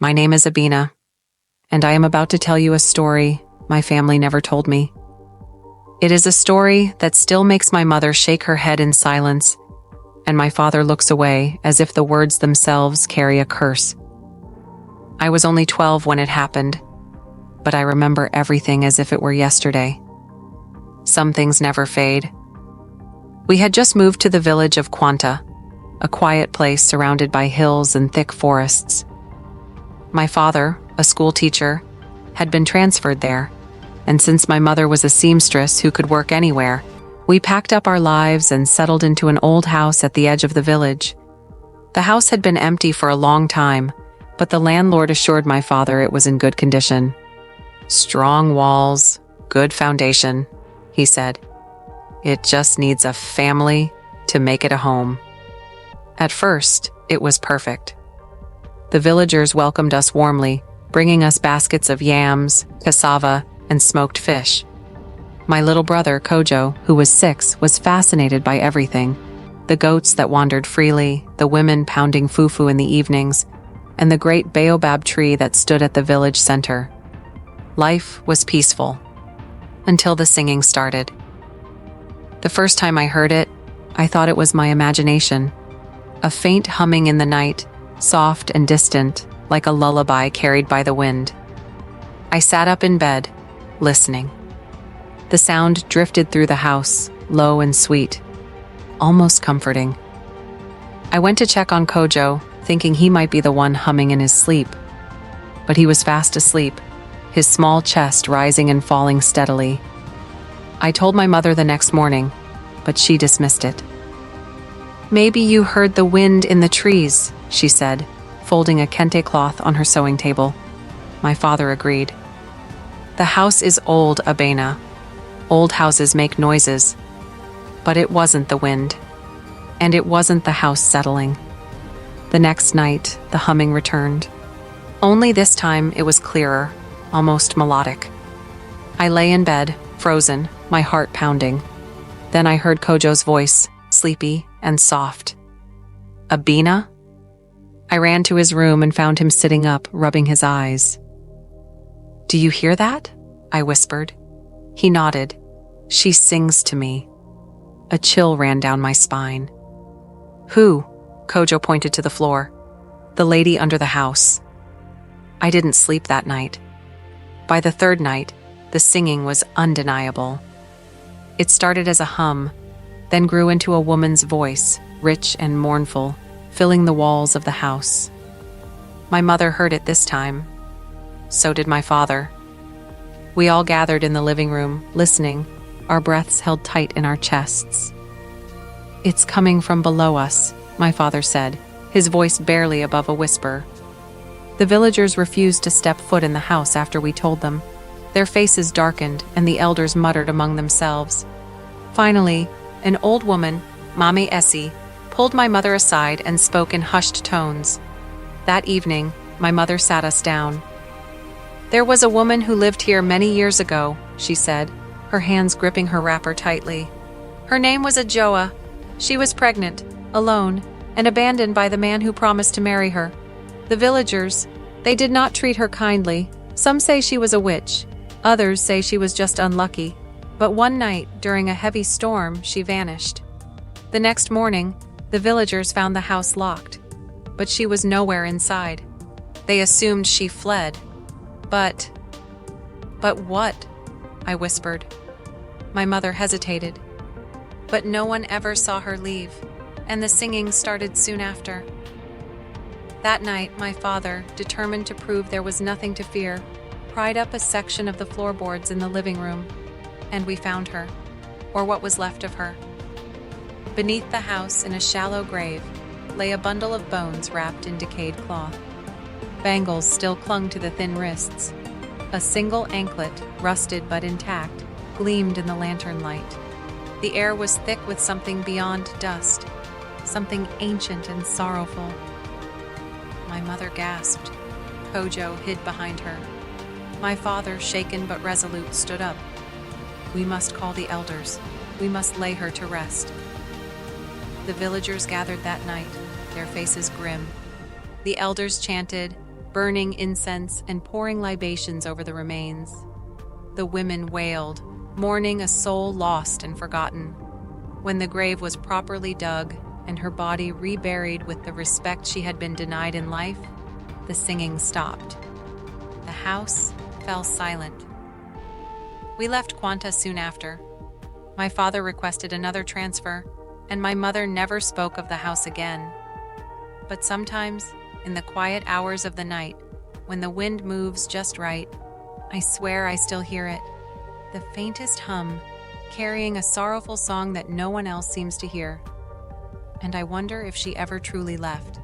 My name is Abena, and I am about to tell you a story my family never told me. It is a story that still makes my mother shake her head in silence, and my father looks away as if the words themselves carry a curse. I was only 12 when it happened, but I remember everything as if it were yesterday. Some things never fade. We had just moved to the village of Kwanta, a quiet place surrounded by hills and thick forests. My father, a school teacher, had been transferred there, and since my mother was a seamstress who could work anywhere, we packed up our lives and settled into an old house at the edge of the village. The house had been empty for a long time, but the landlord assured my father it was in good condition. Strong walls, good foundation, he said. It just needs a family to make it a home. At first, it was perfect. The villagers welcomed us warmly, bringing us baskets of yams, cassava, and smoked fish. My little brother, Kojo, who was 6, was fascinated by everything. The goats that wandered freely, the women pounding fufu in the evenings, and the great baobab tree that stood at the village center. Life was peaceful, until the singing started. The first time I heard it, I thought it was my imagination. A faint humming in the night, soft and distant, like a lullaby carried by the wind. I sat up in bed, listening. The sound drifted through the house, low and sweet, almost comforting. I went to check on Kojo, thinking he might be the one humming in his sleep. But he was fast asleep, his small chest rising and falling steadily. I told my mother the next morning, but she dismissed it. "Maybe you heard the wind in the trees," she said, folding a kente cloth on her sewing table. My father agreed. "The house is old, Abena. Old houses make noises." But it wasn't the wind, and it wasn't the house settling. The next night, the humming returned. Only this time it was clearer, almost melodic. I lay in bed, frozen, my heart pounding. Then I heard Kojo's voice, sleepy and soft. "Abena?" I ran to his room and found him sitting up, rubbing his eyes. "Do you hear that?" I whispered. He nodded. "She sings to me." A chill ran down my spine. "Who?" Kojo pointed to the floor. "The lady under the house." I didn't sleep that night. By the third night, the singing was undeniable. It started as a hum, then grew into a woman's voice, rich and mournful, filling the walls of the house. My mother heard it this time. So did my father. We all gathered in the living room, listening, our breaths held tight in our chests. "It's coming from below us," my father said, his voice barely above a whisper. The villagers refused to step foot in the house after we told them. Their faces darkened, and the elders muttered among themselves. Finally, an old woman, Mame Essie, pulled my mother aside and spoke in hushed tones. That evening, my mother sat us down. "There was a woman who lived here many years ago," she said, her hands gripping her wrapper tightly. "Her name was Ajoa. She was pregnant, alone, and abandoned by the man who promised to marry her. The villagers, they did not treat her kindly. Some say she was a witch. Others say she was just unlucky. But one night, during a heavy storm, she vanished. The next morning, the villagers found the house locked, but she was nowhere inside. They assumed she fled. But what?" I whispered. My mother hesitated. "But no one ever saw her leave, and the singing started soon after." That night, my father, determined to prove there was nothing to fear, pried up a section of the floorboards in the living room, and we found her, or what was left of her. Beneath the house, in a shallow grave, lay a bundle of bones wrapped in decayed cloth. Bangles still clung to the thin wrists. A single anklet, rusted but intact, gleamed in the lantern light. The air was thick with something beyond dust, something ancient and sorrowful. My mother gasped. Kojo hid behind her. My father, shaken but resolute, stood up. "We must call the elders. We must lay her to rest." The villagers gathered that night, their faces grim. The elders chanted, burning incense and pouring libations over the remains. The women wailed, mourning a soul lost and forgotten. When the grave was properly dug and her body reburied with the respect she had been denied in life, the singing stopped. The house fell silent. We left Kwanta soon after. My father requested another transfer, and my mother never spoke of the house again. But sometimes, in the quiet hours of the night, when the wind moves just right, I swear I still hear it, the faintest hum, carrying a sorrowful song that no one else seems to hear. And I wonder if she ever truly left.